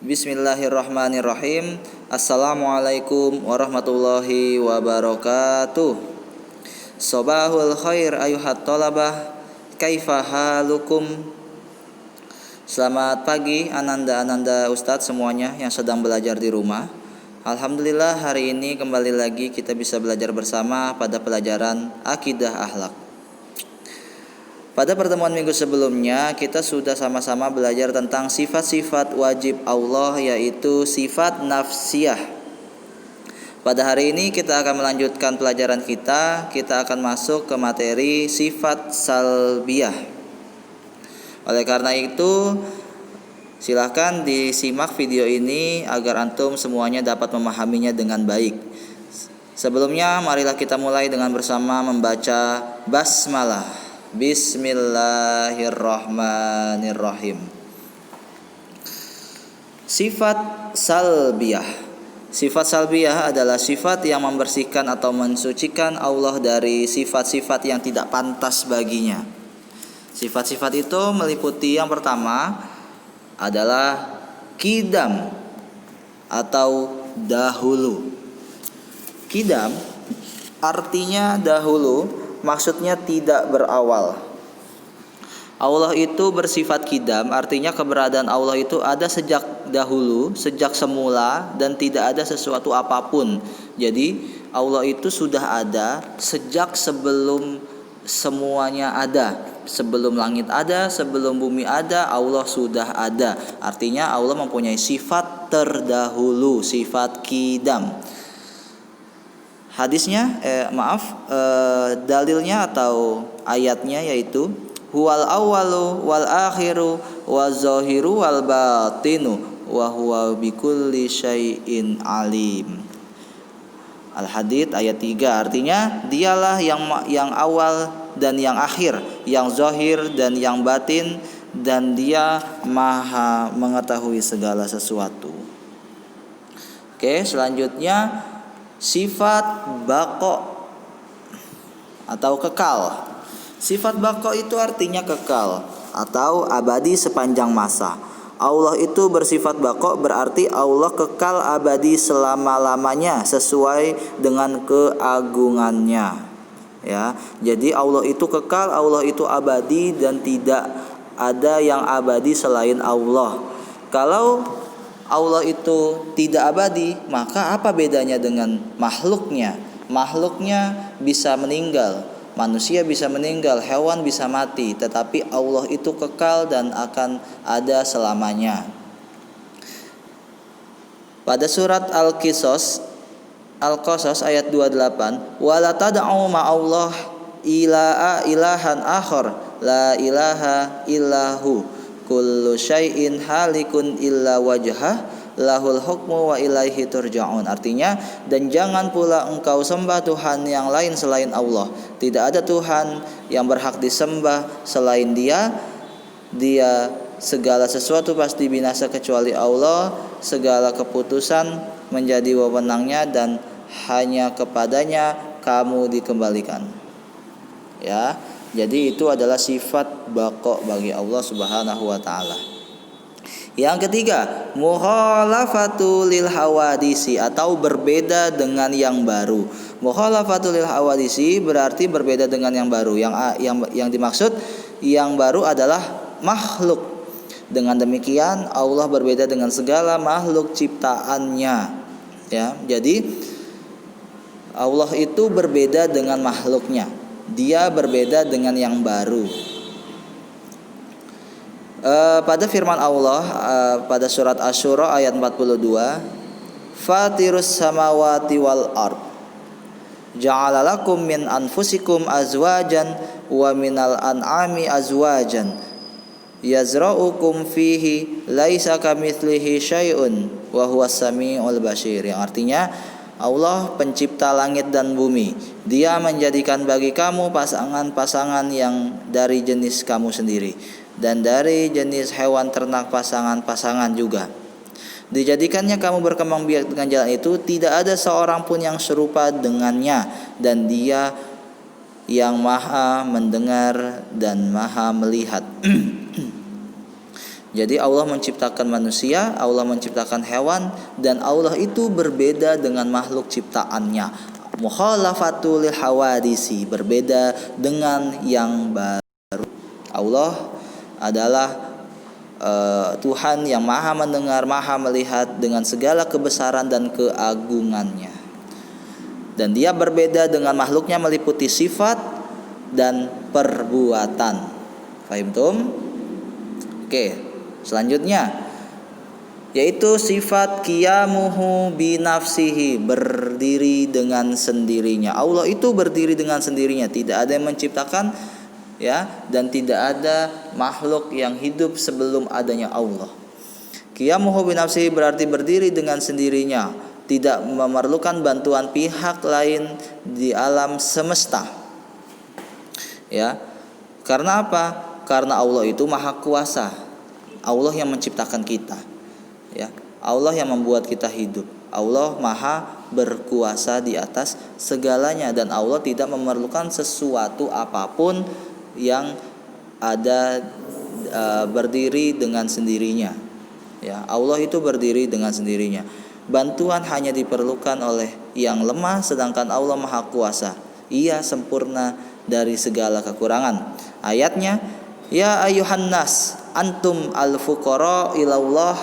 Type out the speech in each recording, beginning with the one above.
Bismillahirrahmanirrahim. Assalamualaikum warahmatullahi wabarakatuh. Sobahul khair ayuhat tolabah. Kaifa halukum? Selamat pagi ananda ustadz semuanya yang sedang belajar di rumah. Alhamdulillah hari ini kembali lagi kita bisa belajar bersama pada pelajaran akidah akhlak. Pada pertemuan minggu sebelumnya kita sudah sama-sama belajar tentang sifat-sifat wajib Allah, yaitu sifat nafsiyah. Pada hari ini kita akan melanjutkan pelajaran kita akan masuk ke materi sifat salbiyah. Oleh karena itu silahkan disimak video ini agar antum semuanya dapat memahaminya dengan baik. Sebelumnya marilah kita mulai dengan bersama membaca basmalah. Bismillahirrahmanirrahim. Sifat salbiyah. Sifat salbiyah adalah sifat yang membersihkan atau mensucikan Allah dari sifat-sifat yang tidak pantas baginya. Sifat-sifat itu meliputi yang pertama adalah qidam atau dahulu. Qidam artinya dahulu, maksudnya tidak berawal. Allah itu bersifat qidam, artinya keberadaan Allah itu ada sejak dahulu, sejak semula, dan tidak ada sesuatu apapun. Jadi Allah itu sudah ada sejak sebelum semuanya ada. Sebelum langit ada, sebelum bumi ada, Allah sudah ada. Artinya Allah mempunyai sifat terdahulu, sifat qidam. Hadisnya, dalilnya atau ayatnya yaitu huwal awwalu wal akhiru waz zahiru wal batinu wa huwa bikulli syai'in alim. Al-Hadid ayat 3, artinya dialah yang awal dan yang akhir, yang zahir dan yang batin, dan dia maha mengetahui segala sesuatu. Oke, selanjutnya sifat baqo atau kekal. Sifat baqo itu artinya kekal atau abadi sepanjang masa. Allah itu bersifat baqo, berarti Allah kekal abadi selama-lamanya sesuai dengan keagungannya. Ya, jadi Allah itu kekal, Allah itu abadi, dan tidak ada yang abadi selain Allah. Kalau Allah itu tidak abadi, maka apa bedanya dengan makhluknya? Makhluknya bisa meninggal, manusia bisa meninggal, hewan bisa mati, tetapi Allah itu kekal dan akan ada selamanya. Pada surat Al-Qasas ayat 28, wala tad'u ma'allah ilahan akhar la ilaha illahu kullu syai'in halikun illa wajhah lahul hukmu wa ilaihi turja'un. Artinya, dan jangan pula engkau sembah Tuhan yang lain selain Allah. Tidak ada Tuhan yang berhak disembah selain Dia. Dia segala sesuatu pasti binasa kecuali Allah. Segala keputusan menjadi wewenangnya dan hanya kepadanya kamu dikembalikan. Ya. Jadi itu adalah sifat baqo bagi Allah Subhanahu wa taala. Yang ketiga, mukhalafatul lil hawadisi atau berbeda dengan yang baru. Mukhalafatul lil hawadisi berarti berbeda dengan yang baru. Yang dimaksud yang baru adalah makhluk. Dengan demikian Allah berbeda dengan segala makhluk ciptaannya. Ya, jadi Allah itu berbeda dengan makhluknya. Dia berbeda dengan yang baru. Pada firman Allah pada surat Asy-Syura ayat 42, Fatirus samawati wal ard ja'ala lakum min anfusikum azwajan wa minal an'ami azwajan yazra'ukum fihi laisa kamitslihi syai'un wa huwas samiul basir. Yang artinya Allah pencipta langit dan bumi. Dia menjadikan bagi kamu pasangan-pasangan yang dari jenis kamu sendiri, dan dari jenis hewan ternak pasangan-pasangan juga. Dijadikannya kamu berkembang biak dengan jalan itu, tidak ada seorang pun yang serupa dengannya, dan Dia yang maha mendengar dan maha melihat. Jadi Allah menciptakan manusia, Allah menciptakan hewan, dan Allah itu berbeda dengan makhluk ciptaannya. Mukhalafatul hawadisi, berbeda dengan yang baru. Allah adalah Tuhan yang maha mendengar, maha melihat dengan segala kebesaran dan keagungannya. Dan dia berbeda dengan makhluknya meliputi sifat dan perbuatan. Fahimtum? Oke. Selanjutnya yaitu sifat qiyamuhu binafsihi, berdiri dengan sendirinya. Allah itu berdiri dengan sendirinya, tidak ada yang menciptakan ya, dan tidak ada makhluk yang hidup sebelum adanya Allah. Qiyamuhu binafsihi berarti berdiri dengan sendirinya, tidak memerlukan bantuan pihak lain di alam semesta. Ya. Karena apa? Karena Allah itu maha kuasa. Allah yang menciptakan kita, ya. Allah yang membuat kita hidup. Allah maha berkuasa di atas segalanya, dan Allah tidak memerlukan sesuatu apapun yang ada berdiri dengan sendirinya. Ya, Allah itu berdiri dengan sendirinya. Bantuan hanya diperlukan oleh yang lemah, sedangkan Allah maha kuasa. Ia sempurna dari segala kekurangan. Ayatnya, ya ayuhan nas antum al-fuqara ilallah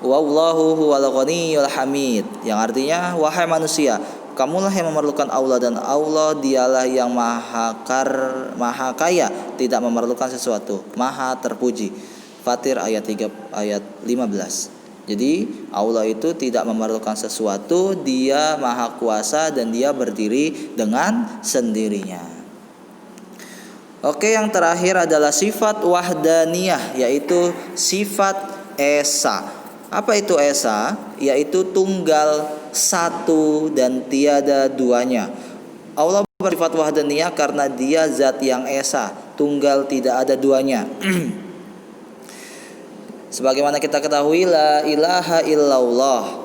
wallahu huwal ghaniyyul hamid, yang artinya wahai manusia, kamulah yang memerlukan Allah dan Allah dialah yang maha kaya, tidak memerlukan sesuatu, maha terpuji. Fatir ayat 15. Jadi Allah itu tidak memerlukan sesuatu, dia maha kuasa dan dia berdiri dengan sendirinya. Oke, yang terakhir adalah sifat wahdaniyah, yaitu sifat esa. Apa itu esa? Yaitu tunggal, satu dan tiada duanya. Allah bersifat wahdaniyah karena dia zat yang esa, tunggal, tidak ada duanya. Sebagaimana kita ketahui, la ilaha illallah,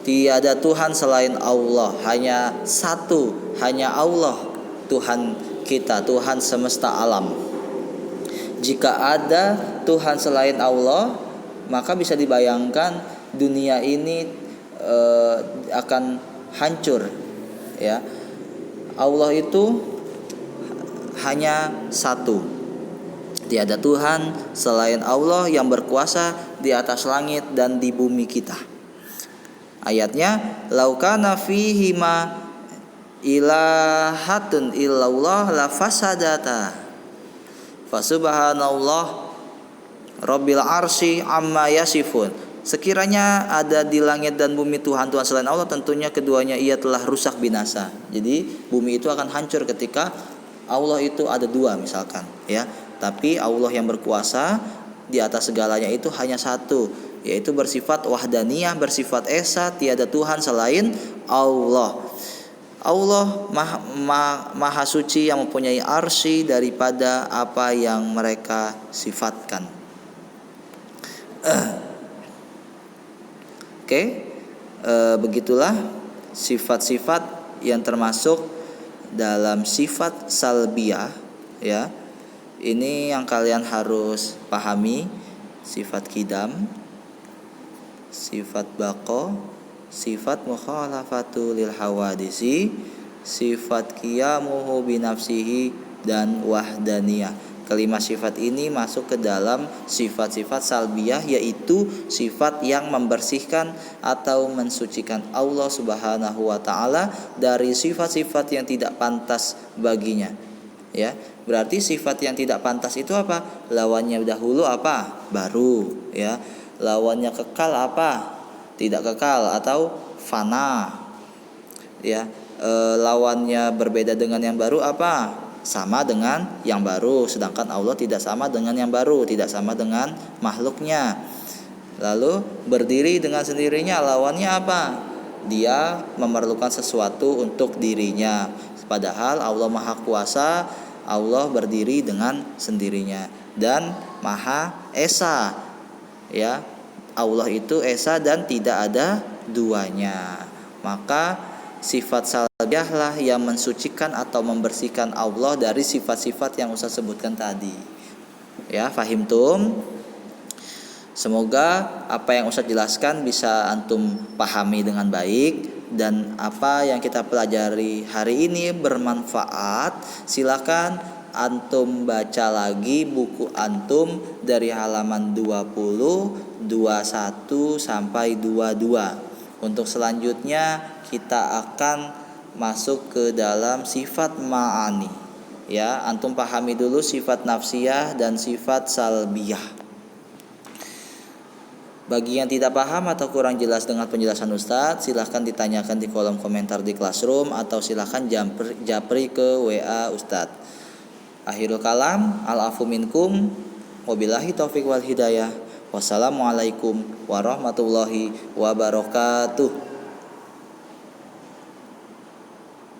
tiada Tuhan selain Allah, hanya satu, hanya Allah Tuhan kita, Tuhan semesta alam. Jika ada Tuhan selain Allah, maka bisa dibayangkan dunia ini akan hancur, ya. Allah itu hanya satu. Tiada Tuhan selain Allah yang berkuasa di atas langit dan di bumi kita. Ayatnya, laukana fihi ma ilahatun illallah la fasadata fasubhanallah rabbil arsy amma yasifun. Sekiranya ada di langit dan bumi Tuhan-Tuhan selain Allah, tentunya keduanya ia telah rusak binasa. Jadi bumi itu akan hancur ketika Allah itu ada dua misalkan, ya. Tapi Allah yang berkuasa di atas segalanya itu hanya satu, yaitu bersifat wahdaniyah, bersifat esa, tiada Tuhan selain Allah. Allah maha suci yang mempunyai arsy daripada apa yang mereka sifatkan. Begitulah sifat-sifat yang termasuk dalam sifat salbiyah, ya. Ini yang kalian harus pahami: sifat qidam, sifat baqa, sifat mukhalafatu lil hawadisi, sifat qiyamuhu binafsihi, dan wahdaniyah. Kelima sifat ini masuk ke dalam sifat-sifat salbiyah, yaitu sifat yang membersihkan atau mensucikan Allah Subhanahu wa taala dari sifat-sifat yang tidak pantas baginya. Ya, berarti sifat yang tidak pantas itu apa? Lawannya dahulu apa? Baru, ya. Lawannya kekal apa? Tidak kekal atau fana, ya. Lawannya berbeda dengan yang baru apa? Sama dengan yang baru, sedangkan Allah tidak sama dengan yang baru, tidak sama dengan makhluknya. Lalu berdiri dengan sendirinya, lawannya apa? Dia memerlukan sesuatu untuk dirinya, padahal Allah maha kuasa, Allah berdiri dengan sendirinya dan maha esa, ya. Allah itu esa dan tidak ada duanya. Maka sifat salbiyahlah yang mensucikan atau membersihkan Allah dari sifat-sifat yang Ustaz sebutkan tadi. Ya, fahimtum? Semoga apa yang Ustadz jelaskan bisa antum pahami dengan baik, dan apa yang kita pelajari hari ini bermanfaat. Silakan antum baca lagi buku antum dari halaman 20, 21 sampai 22. Untuk selanjutnya kita akan masuk ke dalam sifat ma'ani. Ya, antum pahami dulu sifat nafsiyah dan sifat salbiyah. Bagi yang tidak paham atau kurang jelas dengan penjelasan Ustadz, silahkan ditanyakan di kolom komentar di Classroom atau silahkan japri ke WA Ustadz. Akhirul kalam, al-afu minkum, wabillahi taufiq wal hidayah. Wassalamualaikum warahmatullahi wabarakatuh.